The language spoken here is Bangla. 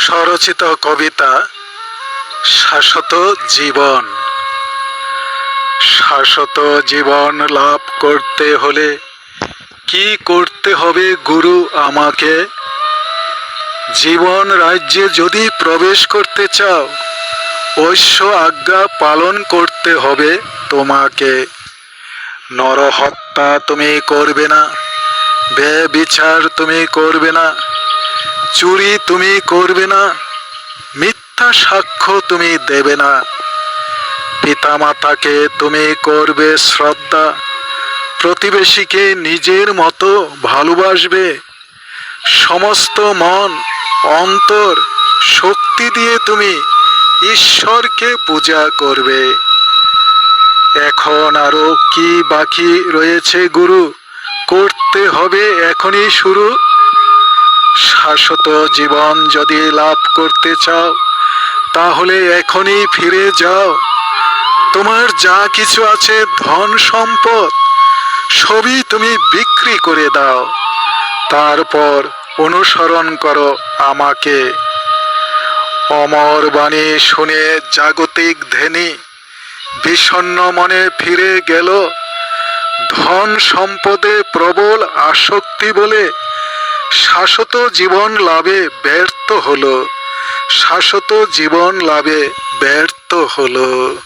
স্বরচিত কবিতা শাশ্বত জীবন। শাশ্বত জীবন লাভ করতে হলে কি করতে হবে গুরু আমাকে? জীবন রাজ্যে যদি প্রবেশ করতে চাও, ঐশ্য আজ্ঞা পালন করতে হবে তোমাকে। নরহত্যা তুমি করবে না, ব্যভিচার তুমি করবে না, চুরি তুমি করবে না, মিথ্যা সাক্ষ্য তুমি দেবে না। পিতামাতাকে তুমি করবে শ্রদ্ধা, প্রতিবেশীকে নিজের মতো ভালোবাসবে। সমস্ত মন, অন্তর, শক্তি দিয়ে তুমি ঈশ্বরকে পূজা করবে। এখন আরো কি বাকি রয়েছে গুরু? করতে হবে এখনই শুরু। শাশ্বত জীবন যদি লাভ করতে চাও, তাহলে এখনই ফিরে যাও। তোমার যা কিছু আছে, ধন সম্পদ, সবই তুমি বিক্রি করে দাও। তারপর অনুসরণ করো আমাকে। অমর বাণী শুনে জাগতিক ধ্যানী বিষণ্ণ মনে ফিরে গেল। ধন সম্পদে প্রবল আসক্তি বলে শাশ্বত জীবন লাভে ব্যর্থ হলো। শাশ্বত জীবন লাভে ব্যর্থ হলো।